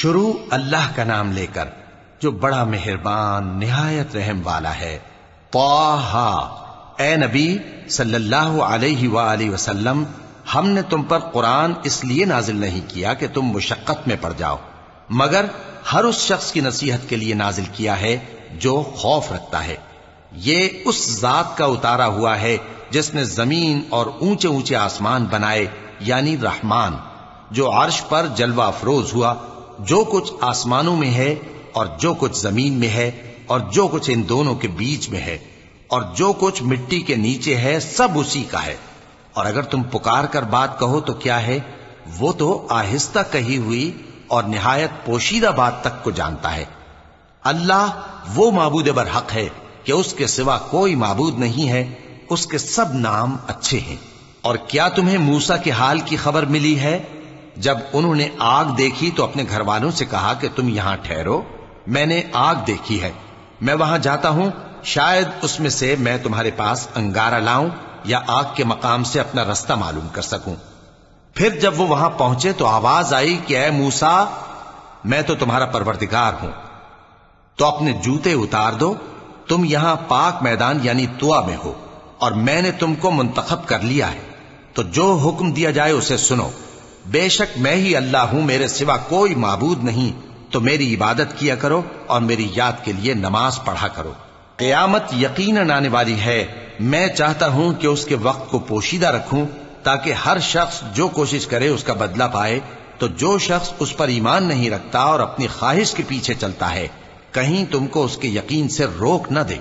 شروع اللہ کا نام لے کر جو بڑا مہربان نہایت رحم والا ہے۔ طٰہٰ، اے نبی صلی اللہ علیہ وآلہ وسلم، ہم نے تم پر قرآن اس لیے نازل نہیں کیا کہ تم مشقت میں پڑ جاؤ، مگر ہر اس شخص کی نصیحت کے لیے نازل کیا ہے جو خوف رکھتا ہے۔ یہ اس ذات کا اتارا ہوا ہے جس نے زمین اور اونچے اونچے آسمان بنائے، یعنی رحمان، جو عرش پر جلوہ افروز ہوا۔ جو کچھ آسمانوں میں ہے اور جو کچھ زمین میں ہے اور جو کچھ ان دونوں کے بیچ میں ہے اور جو کچھ مٹی کے نیچے ہے، سب اسی کا ہے۔ اور اگر تم پکار کر بات کہو تو کیا ہے، وہ تو آہستہ کہی ہوئی اور نہایت پوشیدہ بات تک کو جانتا ہے۔ اللہ وہ معبود برحق ہے کہ اس کے سوا کوئی معبود نہیں ہے، اس کے سب نام اچھے ہیں۔ اور کیا تمہیں موسیٰ کے حال کی خبر ملی ہے؟ جب انہوں نے آگ دیکھی تو اپنے گھر والوں سے کہا کہ تم یہاں ٹھہرو، میں نے آگ دیکھی ہے، میں وہاں جاتا ہوں، شاید اس میں سے میں تمہارے پاس انگارہ لاؤں یا آگ کے مقام سے اپنا رستہ معلوم کر سکوں۔ پھر جب وہ وہاں پہنچے تو آواز آئی کہ اے موسیٰ، میں تو تمہارا پروردگار ہوں، تو اپنے جوتے اتار دو، تم یہاں پاک میدان یعنی طویٰ میں ہو، اور میں نے تم کو منتخب کر لیا ہے، تو جو حکم دیا جائے اسے سنو۔ بے شک میں ہی اللہ ہوں، میرے سوا کوئی معبود نہیں، تو میری عبادت کیا کرو اور میری یاد کے لیے نماز پڑھا کرو۔ قیامت یقیناً آنے والی ہے، میں چاہتا ہوں کہ اس کے وقت کو پوشیدہ رکھوں تاکہ ہر شخص جو کوشش کرے اس کا بدلہ پائے۔ تو جو شخص اس پر ایمان نہیں رکھتا اور اپنی خواہش کے پیچھے چلتا ہے، کہیں تم کو اس کے یقین سے روک نہ دے،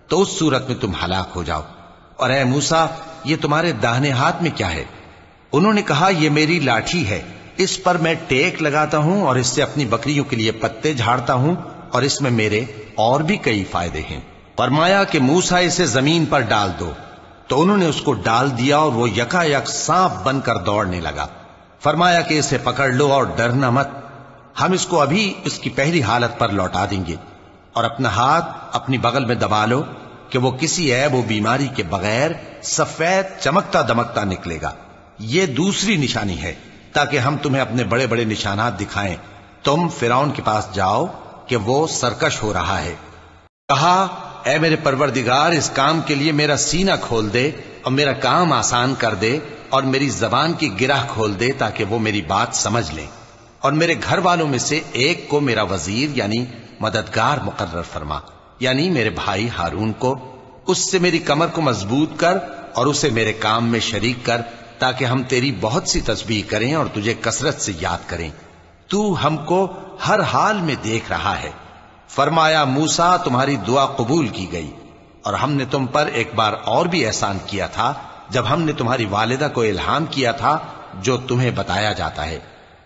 تو اس صورت میں تم ہلاک ہو جاؤ۔ اور اے موسیٰ، یہ تمہارے داہنے ہاتھ میں کیا ہے؟ انہوں نے کہا، یہ میری لاٹھی ہے، اس پر میں ٹیک لگاتا ہوں اور اس سے اپنی بکریوں کے لیے پتے جھاڑتا ہوں، اور اس میں میرے اور بھی کئی فائدے ہیں۔ فرمایا کہ موسیٰ اسے زمین پر ڈال دو، تو انہوں نے اس کو ڈال دیا اور وہ یکا یک سانپ بن کر دوڑنے لگا۔ فرمایا کہ اسے پکڑ لو اور ڈرنا مت، ہم اس کو ابھی اس کی پہلی حالت پر لوٹا دیں گے، اور اپنا ہاتھ اپنی بغل میں دبا لو کہ وہ کسی عیب و بیماری کے بغیر سفید چمکتا دمکتا نکلے گا۔ یہ دوسری نشانی ہے تاکہ ہم تمہیں اپنے بڑے بڑے نشانات دکھائیں۔ تم فرعون کے پاس جاؤ کہ وہ سرکش ہو رہا ہے۔ کہا، اے میرے پروردگار، اس کام کے لیے میرا سینہ کھول دے اور میرا کام آسان کر دے، اور میری زبان کی گرہ کھول دے تاکہ وہ میری بات سمجھ لیں، اور میرے گھر والوں میں سے ایک کو میرا وزیر یعنی مددگار مقرر فرما، یعنی میرے بھائی ہارون کو۔ اس سے میری کمر کو مضبوط کر اور اسے میرے کام میں شریک کر، تاکہ ہم تیری بہت سی تسبیح کریں اور تجھے کثرت سے یاد کریں، تو ہم کو ہر حال میں دیکھ رہا ہے۔ فرمایا، موسیٰ، تمہاری دعا قبول کی گئی، اور ہم نے تم پر ایک بار اور بھی احسان کیا تھا جب ہم نے تمہاری والدہ کو الہام کیا تھا جو تمہیں بتایا جاتا ہے۔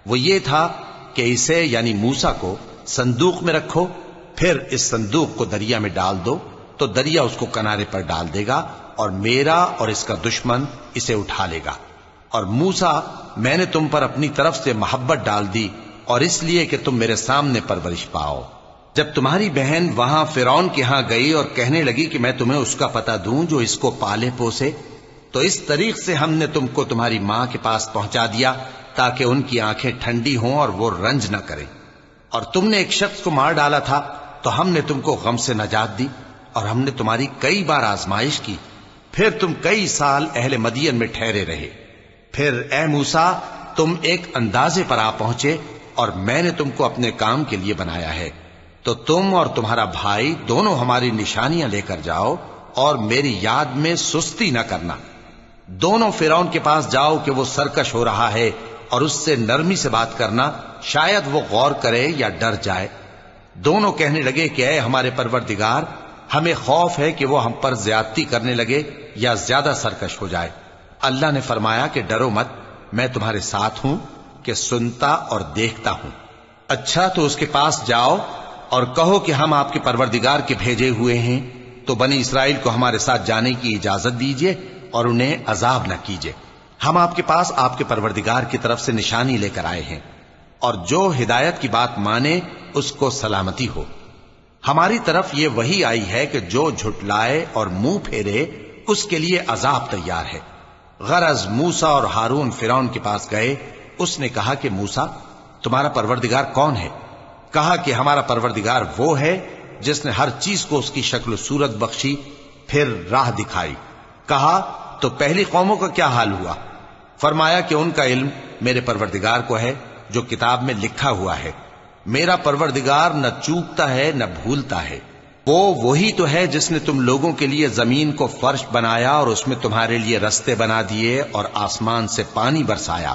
وہ یہ تھا کہ اسے یعنی موسیٰ کو صندوق میں رکھو، پھر اس صندوق کو دریا میں ڈال دو، تو دریا اس کو کنارے پر ڈال دے گا، اور میرا اور اس کا دشمن اسے اٹھا لے گا۔ اور موسیٰ، میں نے تم پر اپنی طرف سے محبت ڈال دی، اور اس لیے کہ تم میرے سامنے پرورش پاؤ۔ جب تمہاری بہن وہاں فرعون کے ہاں گئی اور کہنے لگی کہ میں تمہیں اس کا پتہ دوں جو اس کو پالے پوسے، تو اس طریق سے ہم نے تم کو تمہاری ماں کے پاس پہنچا دیا تاکہ ان کی آنکھیں ٹھنڈی ہوں اور وہ رنج نہ کریں۔ اور تم نے ایک شخص کو مار ڈالا تھا تو ہم نے تم کو غم سے نجات دی، اور ہم نے تمہاری کئی بار آزمائش کی، پھر تم کئی سال اہل مدین میں ٹھہرے رہے۔ پھر اے موسیٰ، تم ایک اندازے پر آ پہنچے، اور میں نے تم کو اپنے کام کے لیے بنایا ہے، تو تم اور تمہارا بھائی دونوں ہماری نشانیاں لے کر جاؤ، اور میری یاد میں سستی نہ کرنا۔ دونوں فرعون کے پاس جاؤ کہ وہ سرکش ہو رہا ہے، اور اس سے نرمی سے بات کرنا، شاید وہ غور کرے یا ڈر جائے۔ دونوں کہنے لگے کہ اے ہمارے پروردگار، ہمیں خوف ہے کہ وہ ہم پر زیادتی کرنے لگے یا زیادہ سرکش ہو جائے۔ اللہ نے فرمایا کہ ڈرو مت، میں تمہارے ساتھ ہوں کہ سنتا اور دیکھتا ہوں۔ اچھا، تو اس کے پاس جاؤ اور کہو کہ ہم آپ کے پروردگار کے بھیجے ہوئے ہیں، تو بنی اسرائیل کو ہمارے ساتھ جانے کی اجازت دیجیے اور انہیں عذاب نہ کیجیے۔ ہم آپ کے پاس آپ کے پروردگار کی طرف سے نشانی لے کر آئے ہیں، اور جو ہدایت کی بات مانے اس کو سلامتی ہو۔ ہماری طرف یہ وحی آئی ہے کہ جو جھٹلائے اور منہ پھیرے اس کے لیے عذاب تیار ہے۔ غرض موسیٰ اور ہارون فرعون کے پاس گئے، اس نے کہا کہ موسیٰ، تمہارا پروردگار کون ہے؟ کہا کہ ہمارا پروردگار وہ ہے جس نے ہر چیز کو اس کی شکل و صورت بخشی، پھر راہ دکھائی۔ کہا تو پہلی قوموں کا کیا حال ہوا؟ فرمایا کہ ان کا علم میرے پروردگار کو ہے جو کتاب میں لکھا ہوا ہے۔ میرا پروردگار نہ چوکتا ہے نہ بھولتا ہے۔ وہ وہی تو ہے جس نے تم لوگوں کے لیے زمین کو فرش بنایا اور اس میں تمہارے لیے رستے بنا دیے اور آسمان سے پانی برسایا،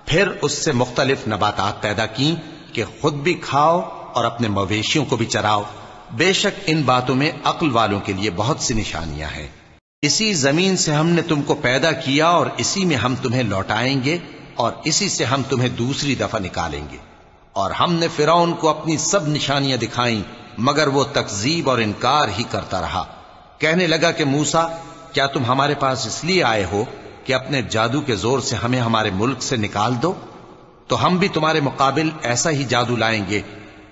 پھر اس سے مختلف نباتات پیدا کی کہ خود بھی کھاؤ اور اپنے مویشیوں کو بھی چراؤ۔ بے شک ان باتوں میں عقل والوں کے لیے بہت سی نشانیاں ہیں۔ اسی زمین سے ہم نے تم کو پیدا کیا اور اسی میں ہم تمہیں لوٹائیں گے اور اسی سے ہم تمہیں دوسری دفعہ نکالیں گے۔ اور ہم نے فرعون کو اپنی سب نشانیاں دکھائیں مگر وہ تکذیب اور انکار ہی کرتا رہا۔ کہنے لگا کہ موسیٰ، کیا تم ہمارے پاس اس لیے آئے ہو کہ اپنے جادو کے زور سے ہمیں ہمارے ملک سے نکال دو؟ تو ہم بھی تمہارے مقابل ایسا ہی جادو لائیں گے،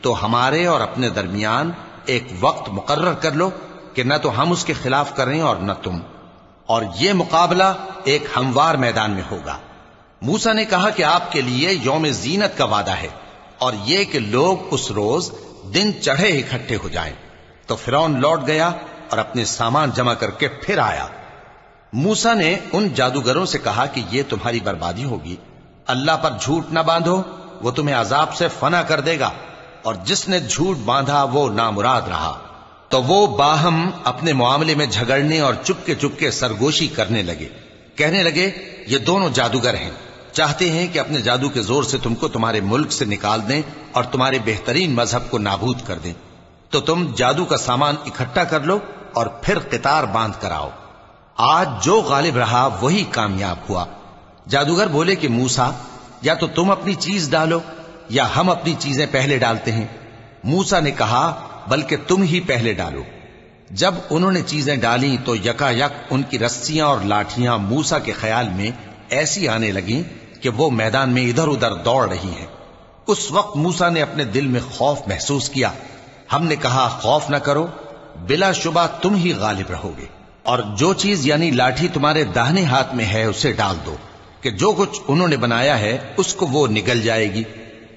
تو ہمارے اور اپنے درمیان ایک وقت مقرر کر لو کہ نہ تو ہم اس کے خلاف کریں اور نہ تم، اور یہ مقابلہ ایک ہموار میدان میں ہوگا۔ موسیٰ نے کہا کہ آپ کے لیے یوم زینت کا وعدہ ہے اور یہ کہ لوگ اس روز دن چڑھے اکٹھے ہو جائیں۔ تو فرعون لوٹ گیا اور اپنے سامان جمع کر کے پھر آیا۔ موسیٰ نے ان جادوگروں سے کہا کہ یہ تمہاری بربادی ہوگی، اللہ پر جھوٹ نہ باندھو، وہ تمہیں عذاب سے فنا کر دے گا، اور جس نے جھوٹ باندھا وہ نامراد رہا۔ تو وہ باہم اپنے معاملے میں جھگڑنے اور چپکے سرگوشی کرنے لگے۔ کہنے لگے یہ دونوں جادوگر ہیں، چاہتے ہیں کہ اپنے جادو کے زور سے تم کو تمہارے ملک سے نکال دیں اور تمہارے بہترین مذہب کو نابود کر دیں۔ تو تم جادو کا سامان اکٹھا کر لو اور پھر قطار باندھ کر آؤ۔ آج جو غالب رہا وہی کامیاب ہوا۔ جادوگر بولے کہ موسیٰ، یا تو تم اپنی چیز ڈالو یا ہم اپنی چیزیں پہلے ڈالتے ہیں۔ موسیٰ نے کہا بلکہ تم ہی پہلے ڈالو۔ جب انہوں نے چیزیں ڈالیں تو یکا یک ان کی رسیاں اور لاٹھیاں موسیٰ کے خیال میں ایسی آنے لگیں کہ وہ میدان میں ادھر ادھر دوڑ رہی ہیں۔ اس وقت موسیٰ نے اپنے دل میں خوف محسوس کیا۔ ہم نے کہا خوف نہ کرو، بلا شبہ تم ہی غالب رہو گے، اور جو چیز یعنی لاٹھی تمہارے داہنے ہاتھ میں ہے اسے ڈال دو کہ جو کچھ انہوں نے بنایا ہے اس کو وہ نگل جائے گی۔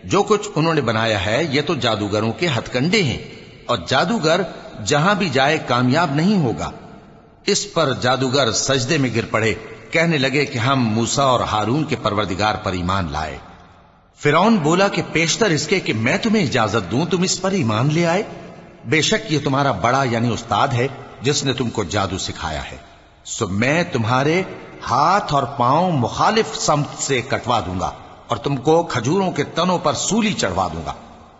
جو کچھ انہوں نے بنایا ہے یہ تو جادوگروں کے ہتھ کنڈے ہیں، اور جادوگر جہاں بھی جائے کامیاب نہیں ہوگا۔ اس پر جادوگر سجدے میں گر پڑے، کہنے لگے کہ ہم موسیٰ اور ہارون کے پروردگار پر ایمان لائے۔ فرعون بولا کہ پیشتر اس کے کہ میں تمہیں اجازت دوں تم اس پر ایمان لے آئے؟ بے شک یہ تمہارا بڑا یعنی استاد ہے جس نے تم کو جادو سکھایا ہے، سو میں تمہارے ہاتھ اور پاؤں مخالف سمت سے کٹوا دوں گا اور تم کو کھجوروں کے تنوں پر سولی چڑھوا دوں گا،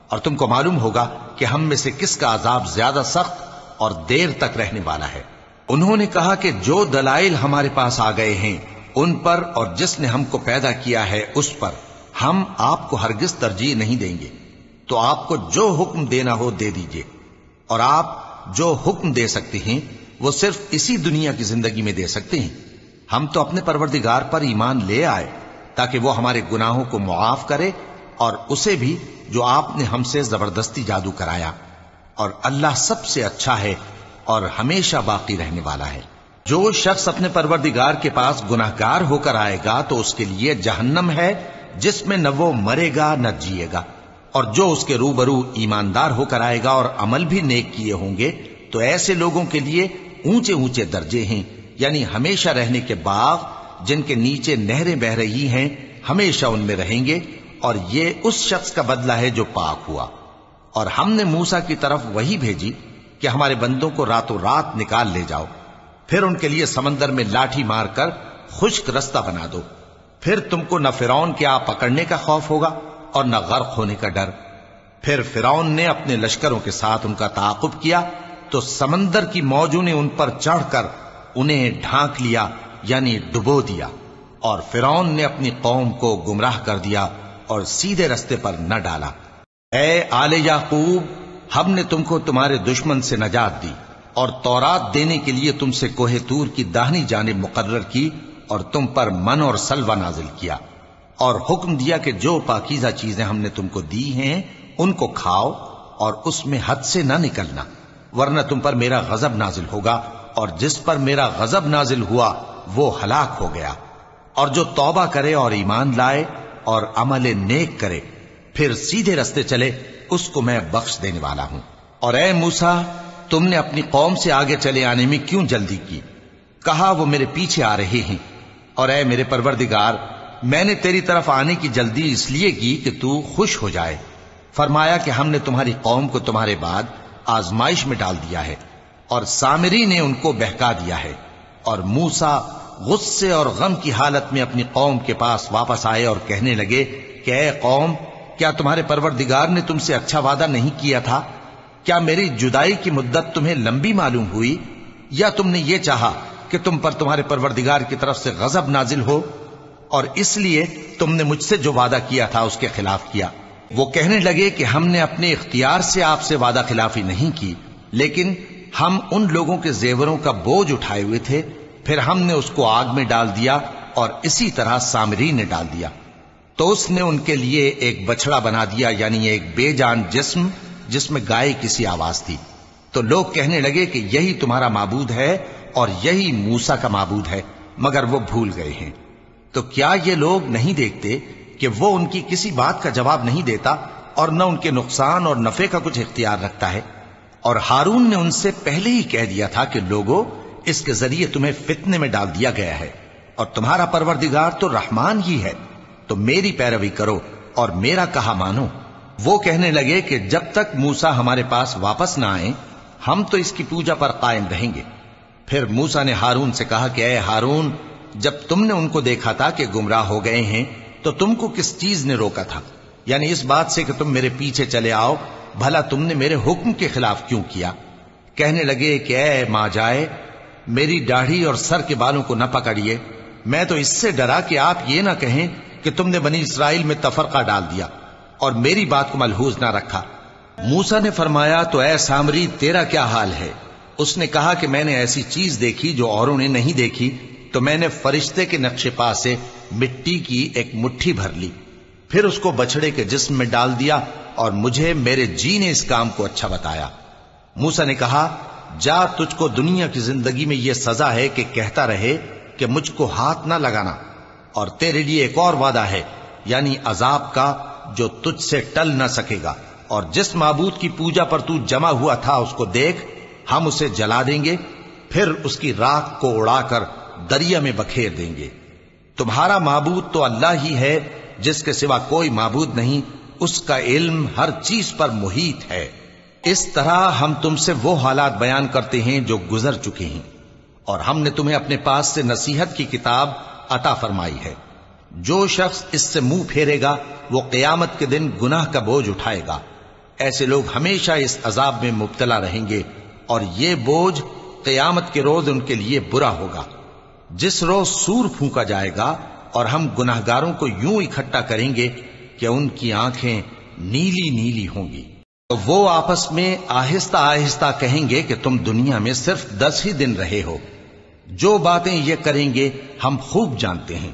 اور تم کو معلوم ہوگا کہ ہم میں سے کس کا عذاب زیادہ سخت اور دیر تک رہنے والا ہے۔ انہوں نے کہا کہ جو دلائل ہمارے پاس آ گئے ہیں ان پر اور جس نے ہم کو پیدا کیا ہے اس پر ہم آپ کو ہرگز ترجیح نہیں دیں گے، تو آپ کو جو حکم دینا ہو دے دیجئے، اور آپ جو حکم دے سکتے ہیں وہ صرف اسی دنیا کی زندگی میں دے سکتے ہیں۔ ہم تو اپنے پروردگار پر ایمان لے آئے تاکہ وہ ہمارے گناہوں کو معاف کرے اور اسے بھی جو آپ نے ہم سے زبردستی جادو کرایا، اور اللہ سب سے اچھا ہے اور ہمیشہ باقی رہنے والا ہے۔ جو شخص اپنے پروردگار کے پاس گناہگار ہو کر آئے گا تو اس کے لیے جہنم ہے جس میں نہ وہ مرے گا نہ جیے گا، اور جو اس کے روبرو ایماندار ہو کر آئے گا اور عمل بھی نیک کیے ہوں گے تو ایسے لوگوں کے لیے اونچے اونچے درجے ہیں، یعنی ہمیشہ رہنے کے باغ جن کے نیچے نہریں بہ رہی ہیں، ہمیشہ ان میں رہیں گے، اور یہ اس شخص کا بدلہ ہے جو پاک ہوا۔ اور ہم نے موسیٰ کی طرف وہی بھیجی کہ ہمارے بندوں کو راتوں رات نکال لے جاؤ، پھر ان کے لیے سمندر میں لاٹھی مار کر خشک رستہ بنا دو، پھر تم کو نہ فرعون کے آ پکڑنے کا خوف ہوگا اور نہ غرق ہونے کا ڈر۔ پھر فرعون نے اپنے لشکروں کے ساتھ ان کا تعاقب کیا تو سمندر کی موجوں نے ان پر چڑھ کر انہیں ڈھانک لیا یعنی ڈبو دیا، اور فرعون نے اپنی قوم کو گمراہ کر دیا اور سیدھے رستے پر نہ ڈالا۔ اے آل یعقوب، ہم نے تم کو تمہارے دشمن سے نجات دی اور تورات دینے کے لیے تم سے کوہ طور کی داہنی جانب مقرر کی اور تم پر من اور سلوہ نازل کیا، اور حکم دیا کہ جو پاکیزہ چیزیں ہم نے تم کو دی ہیں ان کو کھاؤ اور اس میں حد سے نہ نکلنا، ورنہ تم پر میرا غضب نازل ہوگا، اور جس پر میرا غضب نازل ہوا وہ ہلاک ہو گیا۔ اور جو توبہ کرے اور ایمان لائے اور عمل نیک کرے پھر سیدھے رستے چلے اس کو میں بخش دینے والا ہوں۔ اور اے موسیٰ، تم نے اپنی قوم سے آگے چلے آنے میں کیوں جلدی کی؟ کہا وہ میرے پیچھے آ رہے ہیں۔ اور اے میرے پروردگار، میں نے تیری طرف آنے کی جلدی اس لیے کی کہ تو خوش ہو جائے۔ فرمایا کہ ہم نے تمہاری قوم کو تمہارے بعد آزمائش میں ڈال دیا ہے، اور سامری نے ان کو بہکا دیا ہے۔ اور موسیٰ غصے اور غم کی حالت میں اپنی قوم کے پاس واپس آئے اور کہنے لگے کہ اے قوم، کیا تمہارے پروردگار نے تم سے اچھا وعدہ نہیں کیا تھا؟ کیا میری جدائی کی مدت تمہیں لمبی معلوم ہوئی، یا تم نے یہ چاہا کہ تم پر تمہارے پروردگار کی طرف سے غضب نازل ہو، اور اس لیے تم نے مجھ سے جو وعدہ کیا تھا اس کے خلاف کیا؟ وہ کہنے لگے کہ ہم نے اپنے اختیار سے آپ سے وعدہ خلافی نہیں کی، لیکن ہم ان لوگوں کے زیوروں کا بوجھ اٹھائے ہوئے تھے، پھر ہم نے اس کو آگ میں ڈال دیا، اور اسی طرح سامری نے ڈال دیا۔ تو اس نے ان کے لیے ایک بچڑا بنا دیا، یعنی ایک بے جان جسم جس میں گائے کسی آواز تھی۔ تو لوگ کہنے لگے کہ یہی تمہارا معبود ہے اور یہی موسیٰ کا معبود ہے، مگر وہ بھول گئے ہیں۔ تو کیا یہ لوگ نہیں دیکھتے کہ وہ ان کی کسی بات کا جواب نہیں دیتا، اور نہ ان کے نقصان اور نفع کا کچھ اختیار رکھتا ہے؟ اور ہارون نے ان سے پہلے ہی کہہ دیا تھا کہ لوگوں، اس کے ذریعے تمہیں فتنے میں ڈال دیا گیا ہے، اور تمہارا پروردگار تو رحمان ہی ہے، تو میری پیروی کرو اور میرا کہا مانو۔ وہ کہنے لگے کہ جب تک موسیٰ ہمارے پاس واپس نہ آئیں ہم تو اس کی پوجا پر قائم رہیں گے۔ پھر موسیٰ نے ہارون سے کہا کہ اے ہارون، جب تم نے ان کو دیکھا تھا کہ گمراہ ہو گئے ہیں تو تم کو کس چیز نے روکا تھا؟ یعنی اس بات سے کہ تم میرے پیچھے چلے آؤ، بھلا تم نے میرے حکم کے خلاف کیوں کیا؟ کہنے لگے کہ اے ماں جائے، میری داڑھی اور سر کے بالوں کو نہ پکڑیے، میں تو اس سے ڈرا کہ آپ یہ نہ کہیں کہ تم نے بنی اسرائیل میں تفرقہ ڈال دیا اور میری بات کو ملحوظ نہ رکھا۔ موسیٰ نے فرمایا تو اے سامری، تیرا کیا حال ہے؟ اس نے کہا کہ میں نے ایسی چیز دیکھی جو اوروں نے نہیں دیکھی، تو میں نے فرشتے کے نقش پا سے مٹی کی ایک مٹھی بھر لی، پھر اس کو بچڑے کے جسم میں ڈال دیا، اور مجھے میرے جی نے اس کام کو اچھا بتایا۔ موسیٰ نے کہا جا، تجھ کو دنیا کی زندگی میں یہ سزا ہے کہ کہتا رہے کہ مجھ کو ہاتھ نہ لگانا، اور تیرے لیے ایک اور وعدہ ہے، یعنی عذاب کا جو تجھ سے ٹل نہ سکے گا، اور جس معبود کی پوجا پر تو جمع ہوا تھا اس کو دیکھ، ہم اسے جلا دیں گے، پھر اس کی راکھ کو اڑا کر دریا میں بکھیر دیں گے۔ تمہارا معبود تو اللہ ہی ہے، جس کے سوا کوئی معبود نہیں، اس کا علم ہر چیز پر محیط ہے۔ اس طرح ہم تم سے وہ حالات بیان کرتے ہیں جو گزر چکے ہیں، اور ہم نے تمہیں اپنے پاس سے نصیحت کی کتاب عطا فرمائی ہے۔ جو شخص اس سے منہ پھیرے گا وہ قیامت کے دن گناہ کا بوجھ اٹھائے گا۔ ایسے لوگ ہمیشہ اس عذاب میں مبتلا رہیں گے، اور یہ بوجھ قیامت کے روز ان کے لیے برا ہوگا، جس روز سور پھونکا جائے گا، اور ہم گناہگاروں کو یوں اکٹھا کریں گے کہ ان کی آنکھیں نیلی نیلی ہوں گی۔ تو وہ آپس میں آہستہ آہستہ کہیں گے کہ تم دنیا میں صرف 10 ہی دن رہے ہو، جو باتیں یہ کریں گے ہم خوب جانتے ہیں۔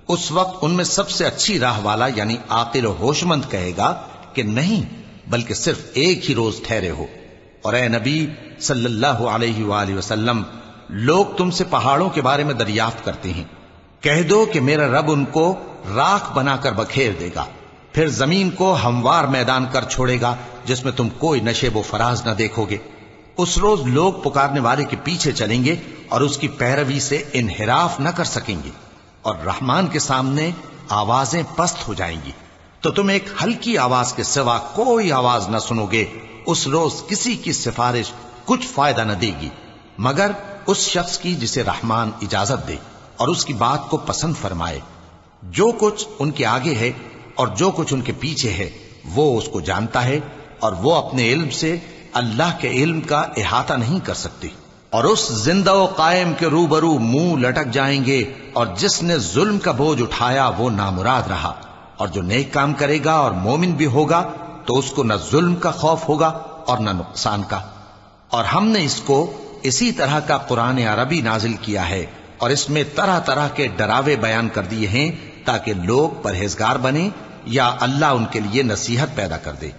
اس وقت ان میں سب سے اچھی راہ والا یعنی عاقل و ہوش مند کہے گا کہ نہیں، بلکہ صرف ایک ہی روز ٹھہرے ہو۔ اور اے نبی صلی اللہ علیہ وآلہ وسلم، لوگ تم سے پہاڑوں کے بارے میں دریافت کرتے ہیں، کہہ دو کہ میرا رب ان کو راکھ بنا کر بکھیر دے گا، پھر زمین کو ہموار میدان کر چھوڑے گا جس میں تم کوئی نشیب و فراز نہ دیکھو گے۔ اس روز لوگ پکارنے والے کے پیچھے چلیں گے اور اس کی پیروی سے انحراف نہ کر سکیں گے، اور رحمان کے سامنے آوازیں پست ہو جائیں گی، تو تم ایک ہلکی آواز کے سوا کوئی آواز نہ سنو گے۔ اس روز کسی کی سفارش کچھ فائدہ نہ دے گی مگر اس شخص کی جسے رحمان اجازت دے اور اس کی بات کو پسند فرمائے۔ جو کچھ ان کے آگے ہے اور جو کچھ ان کے پیچھے ہے وہ اس کو جانتا ہے، اور وہ اپنے علم سے اللہ کے علم کا احاطہ نہیں کر سکتی۔ اور اس زندہ و قائم کے روبرو منہ لٹک جائیں گے، اور جس نے ظلم کا بوجھ اٹھایا وہ نامراد رہا، اور جو نیک کام کرے گا اور مومن بھی ہوگا تو اس کو نہ ظلم کا خوف ہوگا اور نہ نقصان کا۔ اور ہم نے اس کو اسی طرح کا قرآن عربی نازل کیا ہے، اور اس میں طرح طرح کے ڈراوے بیان کر دیے ہیں تاکہ لوگ پرہیزگار بنیں یا اللہ ان کے لیے نصیحت پیدا کر دے۔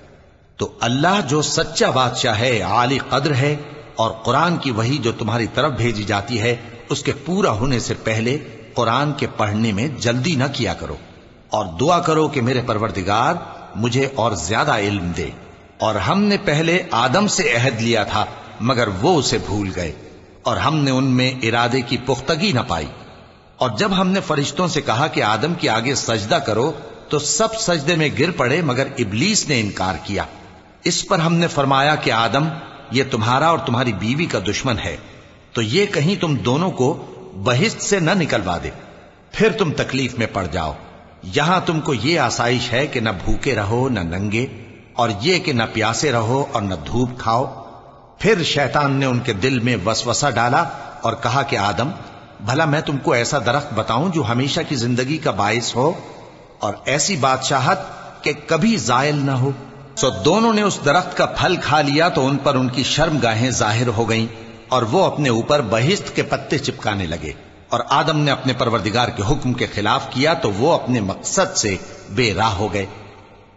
تو اللہ جو سچا بادشاہ ہے، عالی قدر ہے، اور قرآن کی وحی جو تمہاری طرف بھیجی جاتی ہے اس کے پورا ہونے سے پہلے قرآن کے پڑھنے میں جلدی نہ کیا کرو، اور دعا کرو کہ میرے پروردگار مجھے اور زیادہ علم دے۔ اور ہم نے پہلے آدم سے عہد لیا تھا مگر وہ اسے بھول گئے، اور ہم نے ان میں ارادے کی پختگی نہ پائی۔ اور جب ہم نے فرشتوں سے کہا کہ آدم کے آگے سجدہ کرو تو سب سجدے میں گر پڑے مگر ابلیس نے انکار کیا۔ اس پر ہم نے فرمایا کہ آدم، یہ تمہارا اور تمہاری بیوی کا دشمن ہے، تو یہ کہیں تم دونوں کو بہشت سے نہ نکلوا دے، پھر تم تکلیف میں پڑ جاؤ۔ یہاں تم کو یہ آسائش ہے کہ نہ بھوکے رہو نہ ننگے، اور یہ کہ نہ پیاسے رہو اور نہ دھوپ کھاؤ۔ پھر شیطان نے ان کے دل میں وسوسہ ڈالا اور کہا کہ آدم، بھلا میں تم کو ایسا درخت بتاؤں جو ہمیشہ کی زندگی کا باعث ہو اور ایسی بادشاہت کہ کبھی زائل نہ ہو؟ سو دونوں نے اس درخت کا پھل کھا لیا تو ان پر ان کی شرم گاہیں ظاہر ہو گئیں، اور وہ اپنے اوپر بہشت کے پتے چپکانے لگے۔ اور آدم نے اپنے پروردگار کے حکم کے خلاف کیا تو وہ اپنے مقصد سے بے راہ ہو گئے۔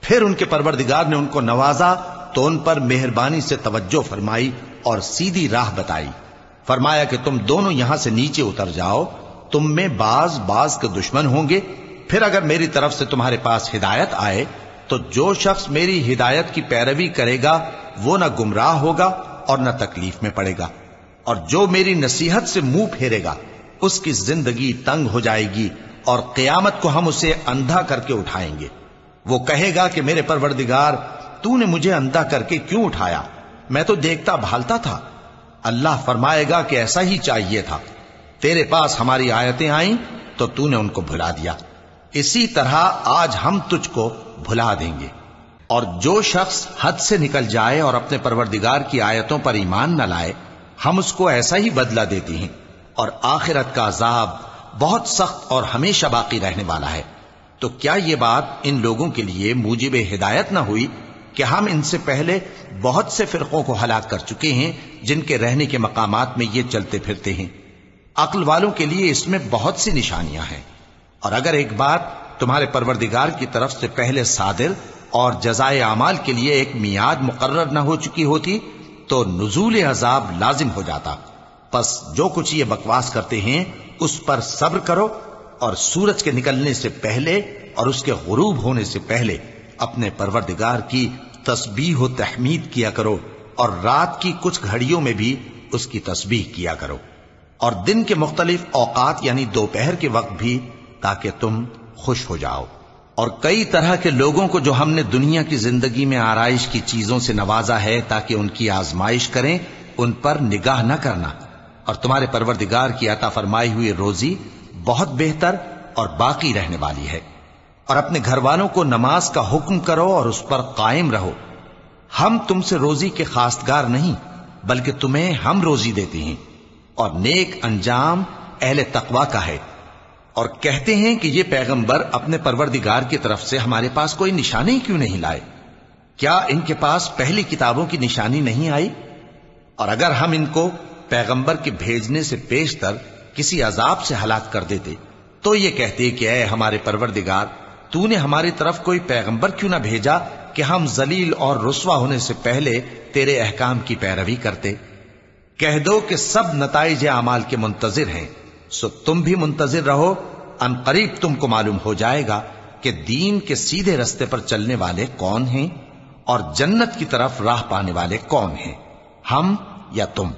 پھر ان کے پروردگار نے ان کو نوازا تو ان پر مہربانی سے توجہ فرمائی اور سیدھی راہ بتائی۔ فرمایا کہ تم دونوں یہاں سے نیچے اتر جاؤ، تم میں بعض کے دشمن ہوں گے، پھر اگر میری طرف سے تمہارے پاس ہدایت آئے تو جو شخص میری ہدایت کی پیروی کرے گا وہ نہ گمراہ ہوگا اور نہ تکلیف میں پڑے گا، اور جو میری نصیحت سے منہ پھیرے گا اس کی زندگی تنگ ہو جائے گی، اور قیامت کو ہم اسے اندھا کر کے اٹھائیں گے۔ وہ کہے گا کہ میرے پروردگار، تو نے مجھے اندھا کر کے کیوں اٹھایا؟ میں تو دیکھتا بھالتا تھا۔ اللہ فرمائے گا کہ ایسا ہی چاہیے تھا، تیرے پاس ہماری آیتیں آئیں تو تو نے ان کو بھلا دیا، اسی طرح آج ہم تجھ کو بھلا دیں گے۔ اور جو شخص حد سے نکل جائے اور اپنے پروردگار کی آیتوں پر ایمان نہ لائے، ہم اس کو ایسا ہی بدلہ دیتے ہیں، اور آخرت کا عذاب بہت سخت اور ہمیشہ باقی رہنے والا ہے۔ تو کیا یہ بات ان لوگوں کے لیے موجب ہدایت نہ ہوئی کہ ہم ان سے پہلے بہت سے فرقوں کو ہلاک کر چکے ہیں جن کے رہنے کے مقامات میں یہ چلتے پھرتے ہیں؟ عقل والوں کے لیے اس میں بہت سی نشانیاں ہیں۔ اور اگر ایک بات تمہارے پروردگار کی طرف سے پہلے صادر اور جزائے اعمال کے لیے ایک میعاد مقرر نہ ہو چکی ہوتی تو نزول عذاب لازم ہو جاتا۔ پس جو کچھ یہ بکواس کرتے ہیں اس پر صبر کرو، اور سورج کے نکلنے سے پہلے اور اس کے غروب ہونے سے پہلے اپنے پروردگار کی تسبیح و تحمید کیا کرو، اور رات کی کچھ گھڑیوں میں بھی اس کی تسبیح کیا کرو، اور دن کے مختلف اوقات یعنی دوپہر کے وقت بھی، تاکہ تم خوش ہو جاؤ۔ اور کئی طرح کے لوگوں کو جو ہم نے دنیا کی زندگی میں آرائش کی چیزوں سے نوازا ہے تاکہ ان کی آزمائش کریں، ان پر نگاہ نہ کرنا، اور تمہارے پروردگار کی عطا فرمائی ہوئی روزی بہت بہتر اور باقی رہنے والی ہے۔ اور اپنے گھر والوں کو نماز کا حکم کرو اور اس پر قائم رہو۔ ہم تم سے روزی کے خواستگار نہیں بلکہ تمہیں ہم روزی دیتے ہیں، اور نیک انجام اہل تقوی کا ہے۔ اور کہتے ہیں کہ یہ پیغمبر اپنے پروردگار کی طرف سے ہمارے پاس کوئی نشانی کیوں نہیں لائے؟ کیا ان کے پاس پہلی کتابوں کی نشانی نہیں آئی؟ اور اگر ہم ان کو پیغمبر کے بھیجنے سے پیشتر کسی عذاب سے ہلاک کر دیتے تو یہ کہتے کہ اے ہمارے پروردگار، تو نے ہماری طرف کوئی پیغمبر کیوں نہ بھیجا کہ ہم ذلیل اور رسوا ہونے سے پہلے تیرے احکام کی پیروی کرتے۔ کہہ دو کہ سب نتائج اعمال کے منتظر ہیں، سو تم بھی منتظر رہو، ان قریب تم کو معلوم ہو جائے گا کہ دین کے سیدھے رستے پر چلنے والے کون ہیں اور جنت کی طرف راہ پانے والے کون ہیں، ہم یا تم۔